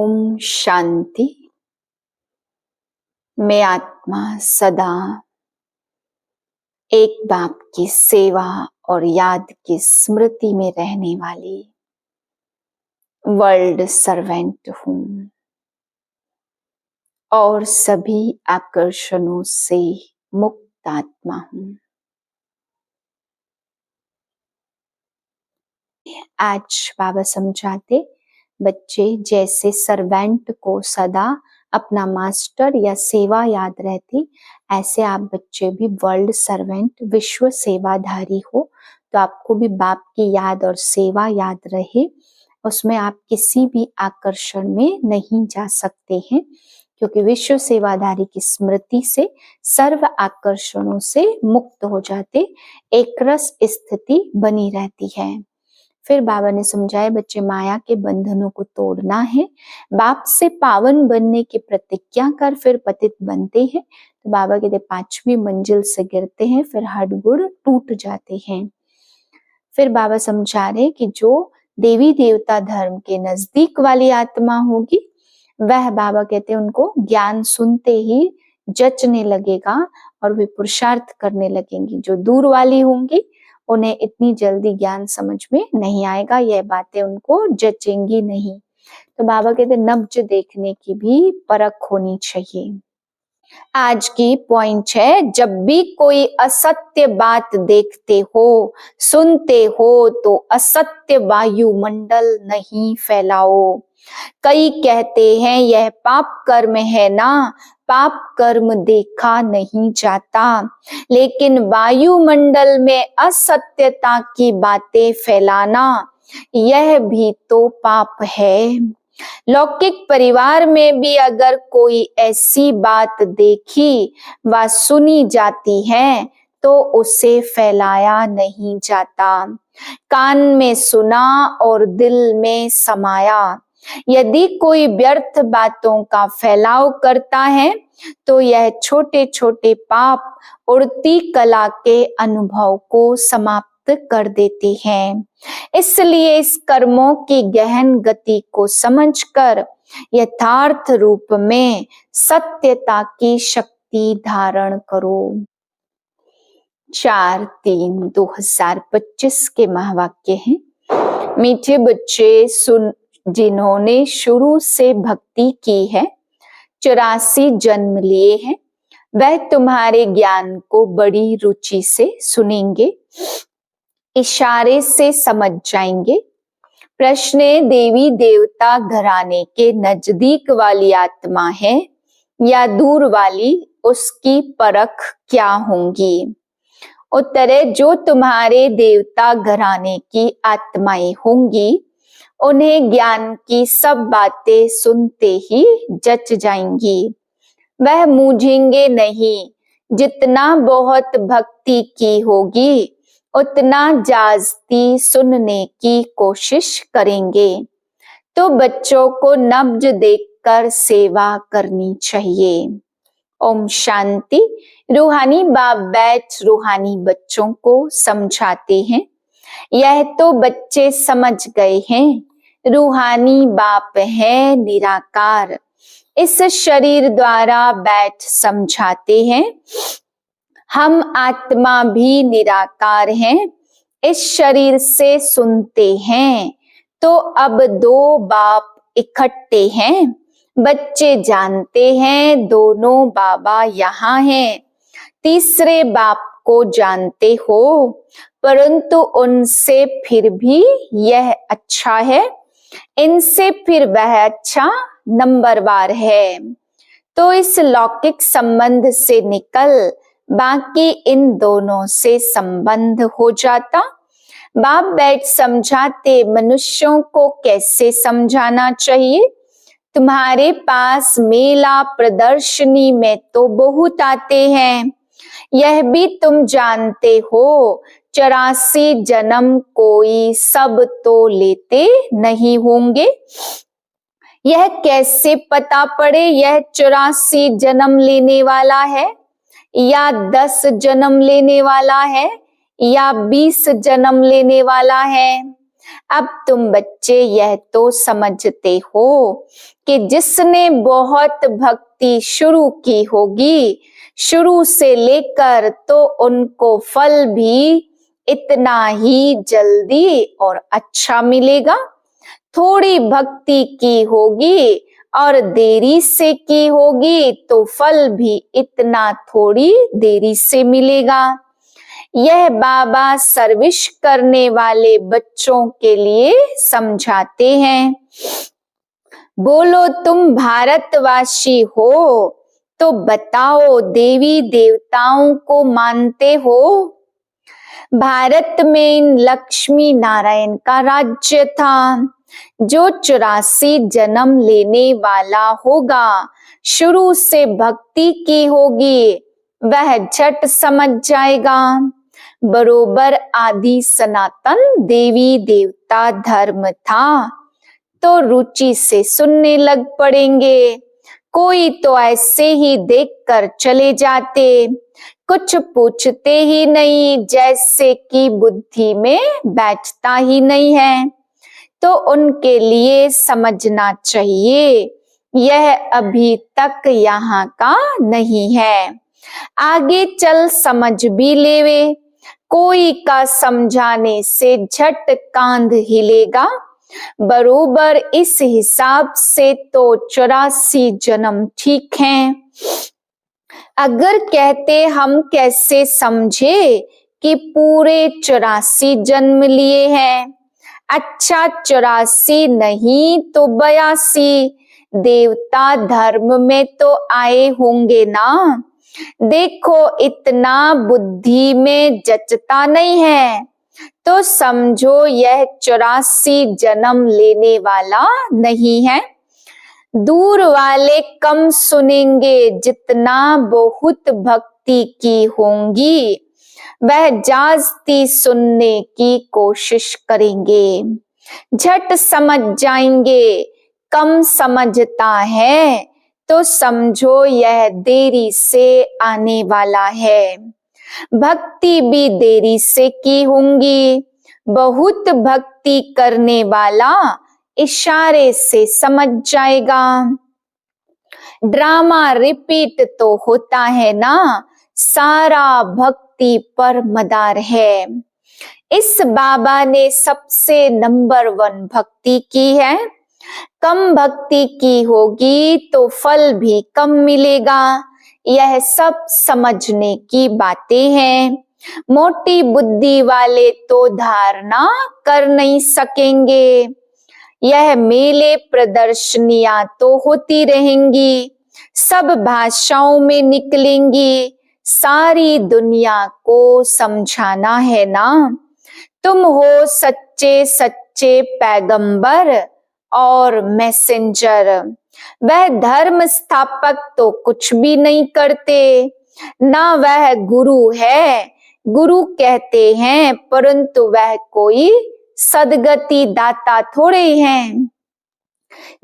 ओम शांति। मैं आत्मा सदा एक बाप की सेवा और याद की स्मृति में रहने वाली वर्ल्ड सर्वेंट हूँ और सभी आकर्षणों से मुक्त आत्मा हूँ। आज बाबा समझाते बच्चे जैसे सर्वेंट को सदा अपना मास्टर या सेवा याद रहती, ऐसे आप बच्चे भी वर्ल्ड सर्वेंट विश्व सेवाधारी हो, तो आपको भी बाप की याद और सेवा याद रहे। उसमें आप किसी भी आकर्षण में नहीं जा सकते हैं, क्योंकि विश्व सेवाधारी की स्मृति से सर्व आकर्षणों से मुक्त हो जाते, एक रस स्थिति बनी रहती है। फिर बाबा ने समझाया बच्चे माया के बंधनों को तोड़ना है, बाप से पावन बनने की प्रतिज्ञा कर फिर पतित बनते हैं। तो बाबा कहते 5वीं मंजिल से गिरते हैं, फिर हड्डगुड़ टूट जाते हैं। फिर बाबा समझा रहे कि जो देवी देवता धर्म के नजदीक वाली आत्मा होगी, वह बाबा कहते हैं उनको ज्ञान सुनते ही जचने लगेगा और वे पुरुषार्थ करने लगेंगी। जो दूर वाली होंगी उन्हें इतनी जल्दी ज्ञान समझ में नहीं आएगा, यह बातें उनको जचेंगी नहीं। तो बाबा कहते नब्ज देखने की भी परख होनी चाहिए। आज की पॉइंट है, जब भी कोई असत्य बात देखते हो सुनते हो तो असत्य वायुमंडल नहीं फैलाओ। कई कहते हैं यह पाप कर्म है ना, पाप कर्म देखा नहीं जाता, लेकिन वायुमंडल में असत्यता की बातें फैलाना यह भी तो पाप है। लौकिक परिवार में भी अगर कोई ऐसी बात देखी व सुनी जाती है तो उसे फैलाया नहीं जाता। कान में सुना और दिल में समाया। यदि कोई व्यर्थ बातों का फैलाव करता है तो यह छोटे छोटे पाप उड़ती कला के अनुभव को समाप्त कर देते हैं। इसलिए इस कर्मों की गहन गति को समझकर यथार्थ रूप में सत्यता की शक्ति धारण करो। 4/3/2025 के महावाक्य हैं। मीठे बच्चे सुन, जिन्होंने शुरू से भक्ति की है, 84 जन्म लिए हैं, वह तुम्हारे ज्ञान को बड़ी रुचि से सुनेंगे, इशारे से समझ जाएंगे। प्रश्न देवी देवता घराने के नजदीक वाली आत्मा है या दूर वाली, उसकी परख क्या होंगी? उत्तर है, जो तुम्हारे देवता घराने की आत्माएं होंगी उन्हें ज्ञान की सब बातें सुनते ही जच जाएंगी। वह मूझेंगे नहीं। जितना बहुत भक्ति की होगी उतना जास्ती सुनने की कोशिश करेंगे। तो बच्चों को नब्ज देखकर सेवा करनी चाहिए। ओम शांति। रूहानी बाप बैठ रूहानी बच्चों को समझाते हैं। यह तो बच्चे समझ गए हैं, रूहानी बाप है निराकार। इस शरीर द्वारा बैठ समझाते हैं, हम आत्मा भी निराकार हैं, इस शरीर से सुनते हैं। तो अब 2 बाप इकट्ठे हैं। बच्चे जानते हैं दोनों बाबा यहाँ हैं। तीसरे बाप को जानते हो, परंतु उनसे फिर भी यह अच्छा है, इनसे फिर वह अच्छा नंबरवार है। तो इस लौकिक संबंध से निकल बाकी इन दोनों से संबंध हो जाता। बाप बैठ समझाते मनुष्यों को कैसे समझाना चाहिए। तुम्हारे पास मेला प्रदर्शनी में तो बहुत आते हैं, यह भी तुम जानते हो। 84 जन्म कोई सब तो लेते नहीं होंगे। यह कैसे पता पड़े यह 84 जन्म लेने वाला है या 10 जन्म लेने वाला है या 20 जन्म लेने वाला है? अब तुम बच्चे यह तो समझते हो कि जिसने बहुत भक्ति शुरू की होगी, शुरू से लेकर तो उनको फल भी इतना ही जल्दी और अच्छा मिलेगा। थोड़ी भक्ति की होगी और देरी से की होगी तो फल भी इतना थोड़ी देरी से मिलेगा। यह बाबा सर्विस करने वाले बच्चों के लिए समझाते हैं। बोलो तुम भारतवासी हो तो बताओ देवी देवताओं को मानते हो? भारत में इन लक्ष्मी नारायण का राज्य था। जो 84 जन्म लेने वाला होगा, शुरू से भक्ति की होगी, वह झट समझ जाएगा। बरोबर आदि सनातन देवी देवता धर्म था तो रुचि से सुनने लग पड़ेंगे। कोई तो ऐसे ही देखकर चले जाते, कुछ पूछते ही नहीं, जैसे कि बुद्धि में बैठता ही नहीं है। तो उनके लिए समझना चाहिए यह अभी तक यहाँ का नहीं है, आगे चल समझ भी लेवे। कोई का समझाने से झट कांध हिलेगा। बरोबर इस हिसाब से तो 84 जन्म ठीक हैं। अगर कहते हम कैसे समझे कि पूरे 84 जन्म लिए हैं? अच्छा 84 नहीं तो 82 देवता धर्म में तो आए होंगे ना। देखो इतना बुद्धि में जचता नहीं है तो समझो यह 84 जन्म लेने वाला नहीं है। दूर वाले कम सुनेंगे, जितना बहुत भक्ति की होंगी वह जास्ती सुनने की कोशिश करेंगे। झट समझ जाएंगे। कम समझता है तो समझो यह देरी से आने वाला है। भक्ति भी देरी से की होंगी। बहुत भक्ति करने वाला इशारे से समझ जाएगा। ड्रामा रिपीट तो होता है ना, सारा भक्ति पर मदार है। इस बाबा ने सबसे नंबर 1 भक्ति की है। कम भक्ति की होगी तो फल भी कम मिलेगा। यह सब समझने की बातें हैं। मोटी बुद्धि वाले तो धारणा कर नहीं सकेंगे। यह मेले प्रदर्शनियां तो होती रहेंगी, सब भाषाओं में निकलेंगी। सारी दुनिया को समझाना है ना। तुम हो सच्चे सच्चे पैगंबर और मैसेंजर। वह धर्म स्थापक तो कुछ भी नहीं करते, ना वह गुरु है। गुरु कहते हैं परंतु वह कोई सदगति दाता थोड़े हैं।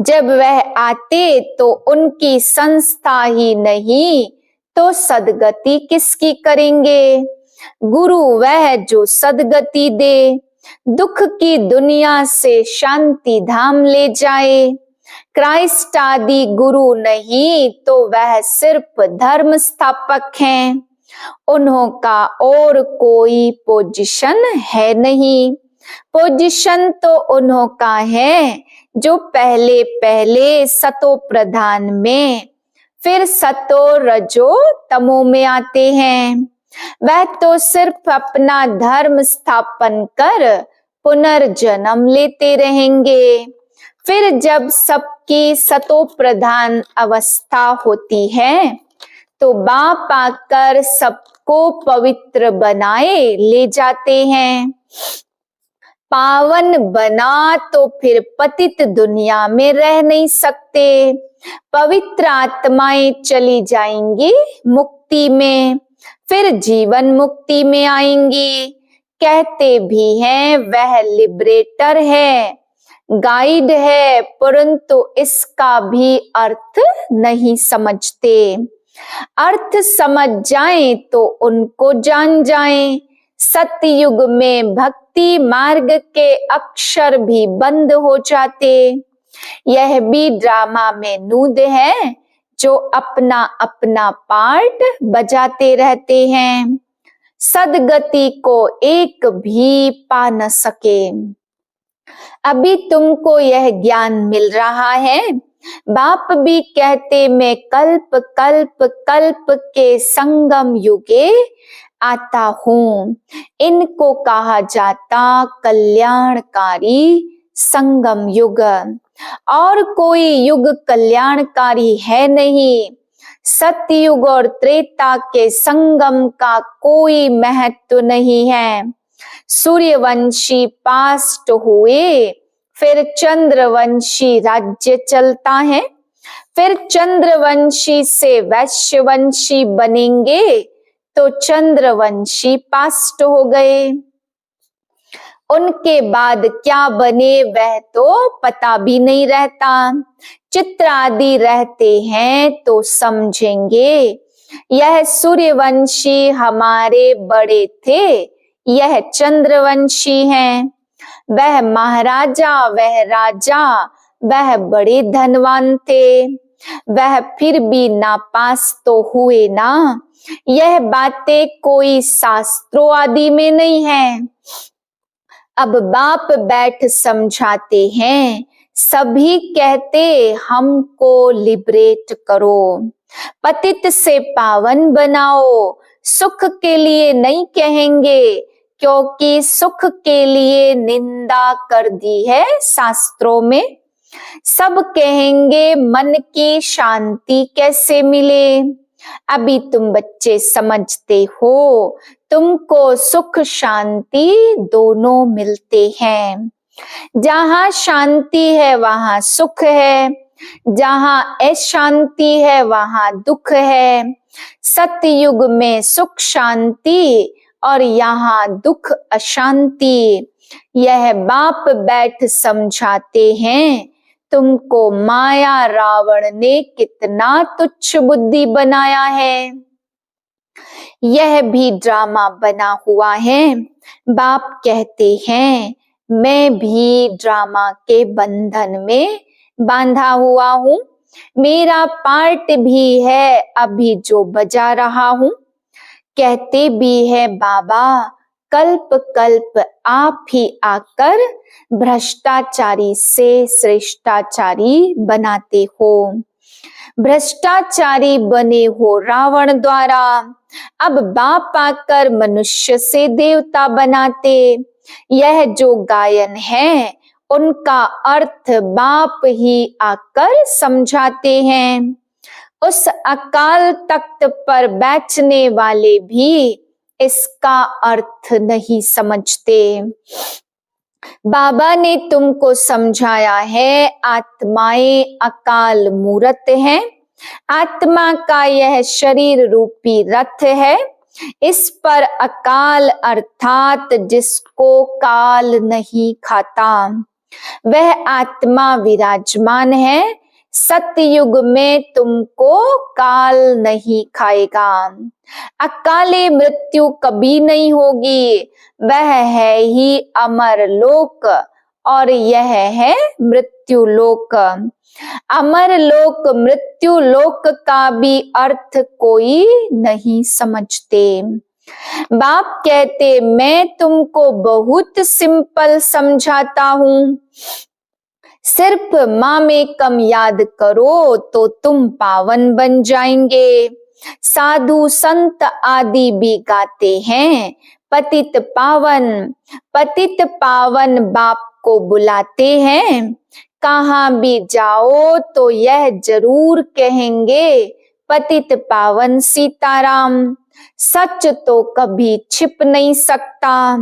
जब वह आते तो उनकी संस्था ही नहीं तो सदगति किसकी करेंगे? गुरु वह जो सदगति दे, दुख की दुनिया से शांति धाम ले जाए। क्राइस्ट आदि गुरु नहीं तो वह सिर्फ धर्म स्थापक हैं। उन्हों का और कोई पोजीशन है नहीं। पोजीशन तो उन्हों का है जो पहले पहले सतो प्रधान में, फिर सतो रजो तमो में आते हैं। वह तो सिर्फ अपना धर्म स्थापन कर पुनर्जन्म लेते रहेंगे। फिर जब सबकी सतो प्रधान अवस्था होती है तो बाप आकर सबको पवित्र बनाए ले जाते हैं। पावन बना तो फिर पतित दुनिया में रह नहीं सकते। पवित्र आत्माएं चली जाएंगी मुक्ति में, फिर जीवन मुक्ति में आएंगी। कहते भी हैं वह लिबरेटर है, गाइड है, परंतु इसका भी अर्थ नहीं समझते। अर्थ समझ जाएं तो उनको जान जाएं। सतयुग में भक्ति मार्ग के अक्षर भी बंद हो जाते। यह भी ड्रामा में नूद है जो अपना अपना पार्ट बजाते रहते हैं, सदगति को एक भी पा न सके। अभी तुमको यह ज्ञान मिल रहा है। बाप भी कहते मैं कल्प कल्प कल्प के संगम युगे आता हूँ। इनको कहा जाता कल्याणकारी संगम युग। और कोई युग कल्याणकारी है नहीं। सतयुग और त्रेता के संगम का कोई महत्व नहीं है। सूर्यवंशी पास्ट हुए, फिर चंद्रवंशी राज्य चलता है, फिर चंद्रवंशी से वैश्यवंशी बनेंगे तो चंद्रवंशी पास्ट हो गए। उनके बाद क्या बने वह तो पता भी नहीं रहता। चित्र आदि रहते हैं तो समझेंगे। यह सूर्यवंशी हमारे बड़े थे, यह चंद्रवंशी हैं। वह महाराजा, वह राजा, वह बड़े धनवान थे। वह फिर भी नापास तो हुए ना। यह बातें कोई शास्त्रों आदि में नहीं है। अब बाप बैठ समझाते हैं। सभी कहते हमको लिबरेट करो, पतित से पावन बनाओ। सुख के लिए नहीं कहेंगे, क्योंकि सुख के लिए निंदा कर दी है शास्त्रों में। सब कहेंगे मन की शांति कैसे मिले। अभी तुम बच्चे समझते हो, तुमको सुख शांति दोनों मिलते हैं। जहाँ शांति है वहाँ सुख है, जहाँ अशांति है वहाँ दुख है। सतयुग में सुख शांति और यहाँ दुख अशांति। यह बाप बैठ समझाते हैं। तुमको माया रावण ने कितना तुच्छ बुद्धि बनाया है। यह भी ड्रामा बना हुआ है। बाप कहते हैं मैं भी ड्रामा के बंधन में बांधा हुआ हूँ। मेरा पार्ट भी है अभी जो बजा रहा हूँ। कहते भी है बाबा कल्प कल्प आप ही आकर भ्रष्टाचारी से श्रेष्ठाचारी बनाते हो। भ्रष्टाचारी बने हो रावण द्वारा, अब बाप आकर मनुष्य से देवता बनाते। यह जो गायन है उनका अर्थ बाप ही आकर समझाते हैं। उस अकाल तख्त पर बैठने वाले भी इसका अर्थ नहीं समझते। बाबा ने तुमको समझाया है आत्माएं अकाल मूर्त है। आत्मा का यह शरीर रूपी रथ है। इस पर अकाल अर्थात जिसको काल नहीं खाता वह आत्मा विराजमान है। सतयुग में तुमको काल नहीं खाएगा। अकाले मृत्यु कभी नहीं होगी। वह है ही अमर लोक और यह है मृत्यु लोक। अमर लोक मृत्यु लोक का भी अर्थ कोई नहीं समझते। बाप कहते मैं तुमको बहुत सिंपल समझाता हूँ। सिर्फ माँ में कम याद करो तो तुम पावन बन जाएंगे। साधु संत आदि भी गाते हैं पतित पावन बाप को बुलाते हैं। कहाँ भी जाओ तो यह जरूर कहेंगे पतित पावन सीताराम। सच तो कभी छिप नहीं सकता।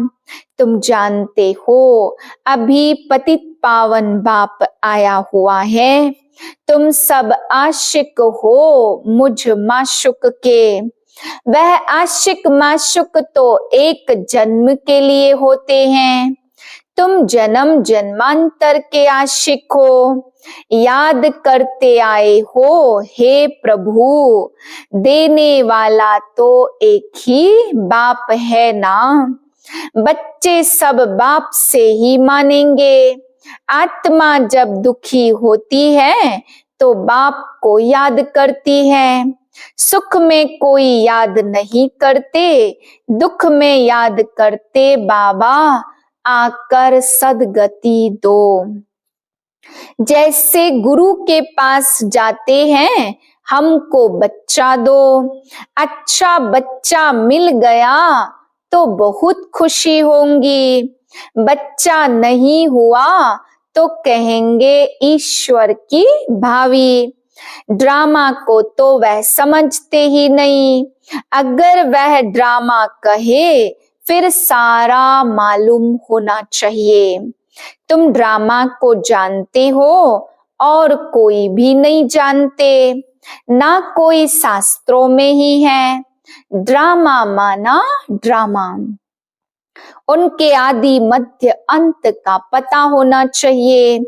तुम जानते हो अभी पतित पावन बाप आया हुआ है। तुम सब आशिक हो मुझ माशुक के। वह आशिक माशुक तो एक जन्म के लिए होते हैं। तुम जन्म जन्मांतर के आशिक हो। याद करते आए हो हे प्रभु, देने वाला तो एक ही बाप है ना। बच्चे सब बाप से ही मानेंगे। आत्मा जब दुखी होती है तो बाप को याद करती है। सुख में कोई याद नहीं करते, दुख में याद करते बाबा आकर सदगति दो। जैसे गुरु के पास जाते हैं, हमको बच्चा दो। अच्छा बच्चा मिल गया तो बहुत खुशी होंगी। बच्चा नहीं हुआ तो कहेंगे ईश्वर की भावी। ड्रामा को तो वह समझते ही नहीं। अगर वह ड्रामा कहे फिर सारा मालूम होना चाहिए। तुम ड्रामा को जानते हो और कोई भी नहीं जानते, ना कोई शास्त्रों में ही है। ड्रामा माना ड्रामा। उनके आदि मध्य अंत का पता होना चाहिए।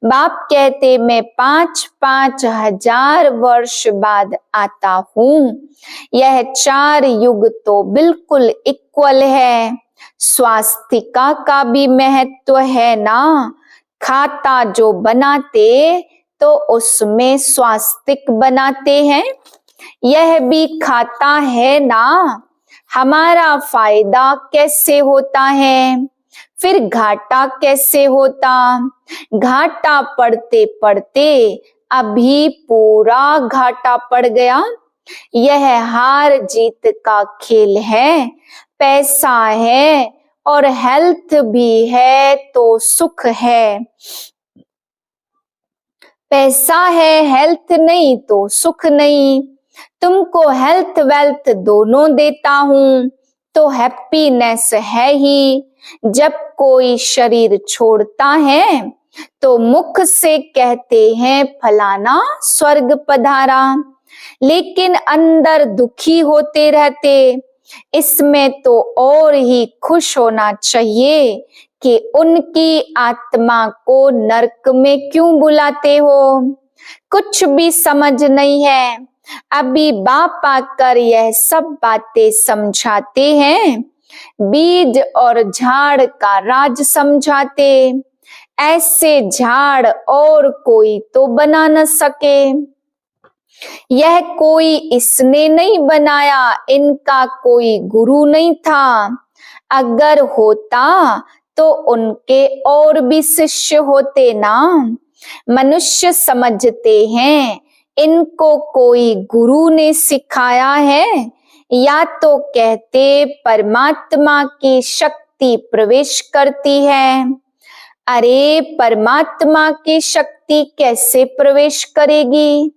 बाप कहते मैं 5-5 हजार वर्ष बाद आता हूँ। यह 4 युग तो बिल्कुल इक्वल है। स्वास्तिका का भी महत्व है ना। खाता जो बनाते तो उसमें स्वास्तिक बनाते हैं। यह भी खाता है ना। हमारा फायदा कैसे होता है, फिर घाटा कैसे होता। घाटा पड़ते पड़ते अभी पूरा घाटा पड़ गया। यह हार जीत का खेल है। पैसा है और हेल्थ भी है तो सुख है। पैसा है हेल्थ नहीं तो सुख नहीं। तुमको हेल्थ वेल्थ दोनों देता हूँ तो हैप्पीनेस है ही। जब कोई शरीर छोड़ता है तो मुख से कहते हैं फलाना स्वर्ग पधारा, लेकिन अंदर दुखी होते रहते। इसमें तो और ही खुश होना चाहिए कि उनकी आत्मा को नरक में क्यों बुलाते हो। कुछ भी समझ नहीं है। अभी बाप आकर यह सब बातें समझाते हैं। बीज और झाड़ का राज समझाते। ऐसे झाड़ और कोई तो बना न सके। यह कोई इसने नहीं बनाया, इनका कोई गुरु नहीं था। अगर होता तो उनके और भी शिष्य होते ना। मनुष्य समझते हैं इनको कोई गुरु ने सिखाया है, या तो कहते परमात्मा की शक्ति प्रवेश करती है। अरे परमात्मा की शक्ति कैसे प्रवेश करेगी।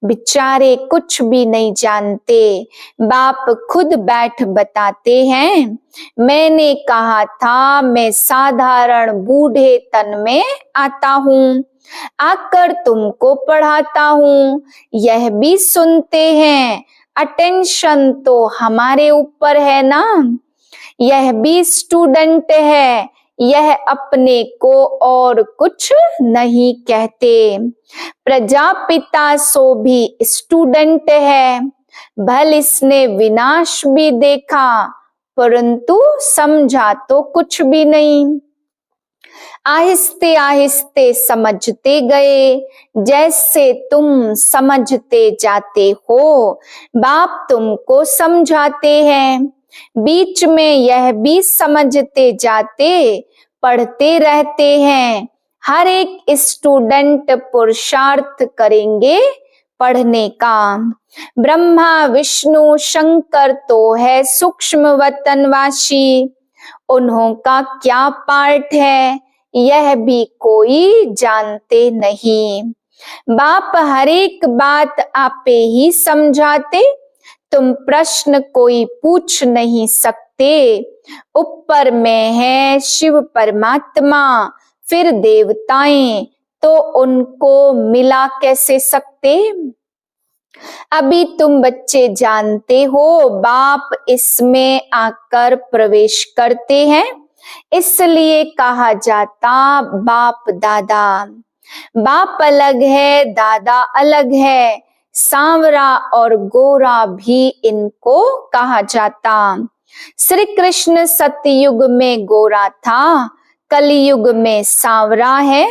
बेचारे कुछ भी नहीं जानते। बाप खुद बैठ बताते हैं, मैंने कहा था मैं साधारण बूढ़े तन में आता हूँ, आकर तुमको पढ़ाता हूँ। यह भी सुनते हैं। अटेंशन तो हमारे ऊपर है ना। यह भी स्टूडेंट है। यह अपने को और कुछ नहीं कहते। प्रजापिता सो भी स्टूडेंट है। भल इसने विनाश भी देखा परंतु समझा तो कुछ भी नहीं। आहिस्ते आहिस्ते समझते गए। जैसे तुम समझते जाते हो बाप तुमको समझाते हैं। बीच में यह भी समझते जाते, पढ़ते रहते हैं। हर एक स्टूडेंट पुरुषार्थ करेंगे पढ़ने का। ब्रह्मा विष्णु शंकर तो है सूक्ष्म वतनवासी। उन्हों का क्या पार्ट है यह भी कोई जानते नहीं। बाप हर एक बात आपे ही समझाते। तुम प्रश्न कोई पूछ नहीं सकते। ऊपर में है शिव परमात्मा, फिर देवताएं, तो उनको मिला कैसे सकते। अभी तुम बच्चे जानते हो बाप इसमें आकर प्रवेश करते हैं, इसलिए कहा जाता बाप दादा। बाप अलग है, दादा अलग है। सांवरा और गोरा भी इनको कहा जाता। श्री कृष्ण सतयुग में गोरा था, कलयुग में सांवरा है।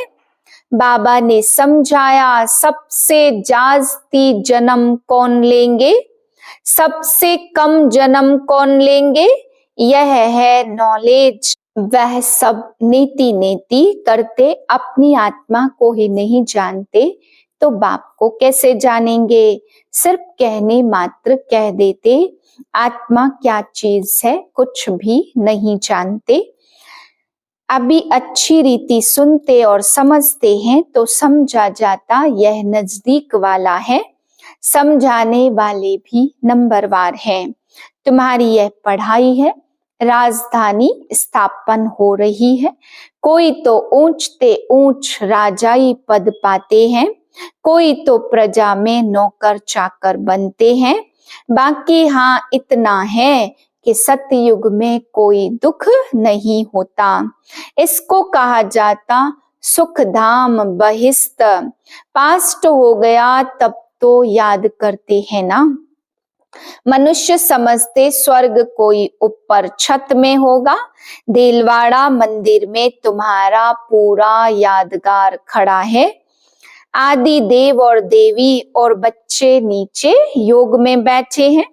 बाबा ने समझाया सबसे जास्ती जन्म कौन लेंगे, सबसे कम जन्म कौन लेंगे, यह है नॉलेज। वह सब नीति नीति करते अपनी आत्मा को ही नहीं जानते तो बाप को कैसे जानेंगे। सिर्फ कहने मात्र कह देते, आत्मा क्या चीज है कुछ भी नहीं जानते। अभी अच्छी रीति सुनते और समझते हैं तो समझा जाता यह नजदीक वाला है। समझाने वाले भी नंबरवार हैं। तुम्हारी यह पढ़ाई है, राजधानी स्थापन हो रही है। कोई तो ऊंचते ऊंच राजाई पद पाते हैं, कोई तो प्रजा में नौकर चाकर बनते हैं। बाकी हाँ इतना है कि सतयुग में कोई दुख नहीं होता। इसको कहा जाता सुख धाम बहिष्ठ। पास्ट हो गया तब तो याद करते हैं ना। मनुष्य समझते स्वर्ग कोई ऊपर छत में होगा। देलवाड़ा मंदिर में तुम्हारा पूरा यादगार खड़ा है। आदि देव और देवी और बच्चे नीचे योग में बैठे हैं।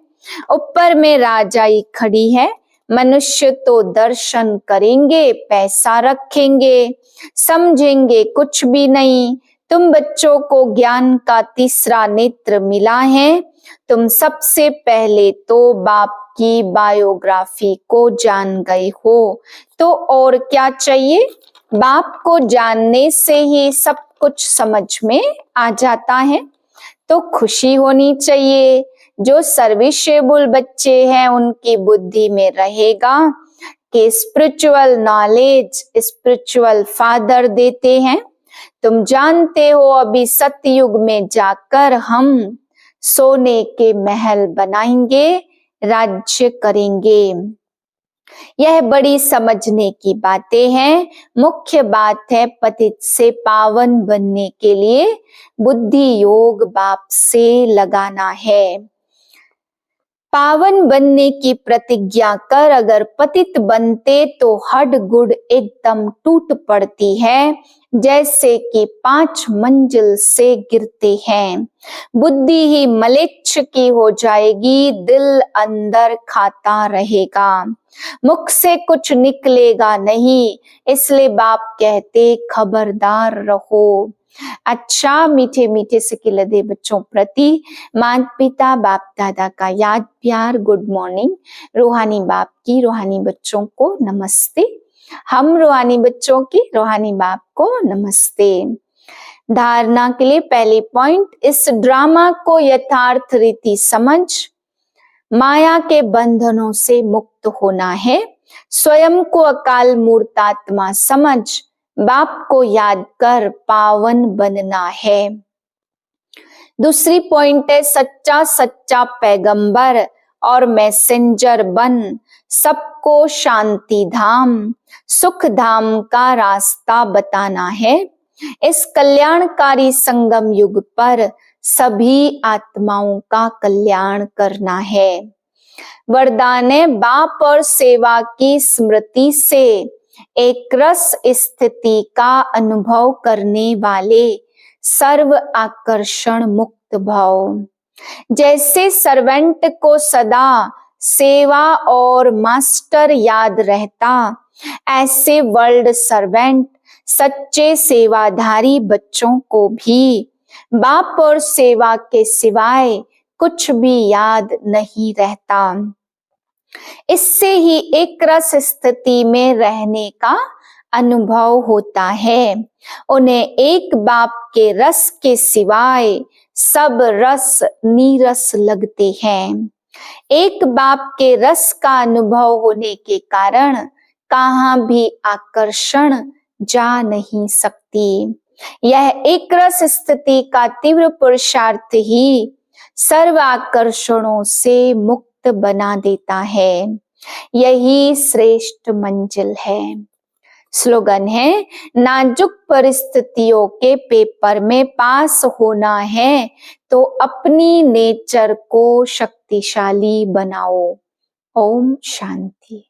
ऊपर में राजाई खड़ी है। मनुष्य तो दर्शन करेंगे, पैसा रखेंगे, समझेंगे कुछ भी नहीं। तुम बच्चों को ज्ञान का तीसरा नेत्र मिला है। तुम सबसे पहले तो बाप की बायोग्राफी को जान गए हो, तो और क्या चाहिए। बाप को जानने से ही सब कुछ समझ में आ जाता है, तो खुशी होनी चाहिए। जो सर्विसेबल बच्चे हैं उनकी बुद्धि में रहेगा कि स्पिरिचुअल नॉलेज स्पिरिचुअल फादर देते हैं। तुम जानते हो अभी सतयुग में जाकर हम सोने के महल बनाएंगे, राज्य करेंगे। यह बड़ी समझने की बातें हैं। मुख्य बात है पतित से पावन बनने के लिए बुद्धि योग बाप से लगाना है। पावन बनने की प्रतिज्ञा कर अगर पतित बनते तो हड गुड़ एकदम टूट पड़ती है, जैसे कि 5 मंजिल से गिरते हैं। बुद्धि ही मलेच्छ की हो जाएगी, दिल अंदर खाता रहेगा, मुख से कुछ निकलेगा नहीं। इसलिए बाप कहते खबरदार रहो। अच्छा मीठे मीठे से खिलते बच्चों प्रति माता पिता बाप दादा का याद प्यार गुड मॉर्निंग। रूहानी बाप की रूहानी बच्चों को नमस्ते। हम रूहानी बच्चों की रूहानी बाप को नमस्ते। धारणा के लिए पहले पॉइंट, इस ड्रामा को यथार्थ रीति समझ, माया के बंधनों से मुक्त होना है। स्वयं को अकाल मूर्त आत्मा समझ, बाप को याद कर पावन बनना है। दूसरी पॉइंट है सच्चा सच्चा पैगंबर और मैसेंजर बन सबको शांति धाम सुख धाम का रास्ता बताना है। इस कल्याणकारी संगम युग पर सभी आत्माओं का कल्याण करना है। वरदान है बाप और सेवा की स्मृति से एक रस स्थिति का अनुभव करने वाले सर्व आकर्षण मुक्त भाव। जैसे सर्वेंट को सदा सेवा और मास्टर याद रहता, ऐसे वर्ल्ड सर्वेंट सच्चे सेवाधारी बच्चों को भी बाप और सेवा के सिवाय कुछ भी याद नहीं रहता। इससे ही एक रस स्थिति में रहने का अनुभव होता है। उन्हें एक बाप के रस के सिवाय सब रस नीरस लगते हैं। एक बाप के रस का अनुभव होने के कारण कहाँ भी आकर्षण जा नहीं सकती। यह एक रस स्थिति का तीव्र पुरुषार्थ ही सर्व आकर्षणों से मुक्त बना देता है। यही श्रेष्ठ मंजिल है। स्लोगन है नाजुक परिस्थितियों के पेपर में पास होना है तो अपनी नेचर को शक्तिशाली बनाओ। ओम शांति।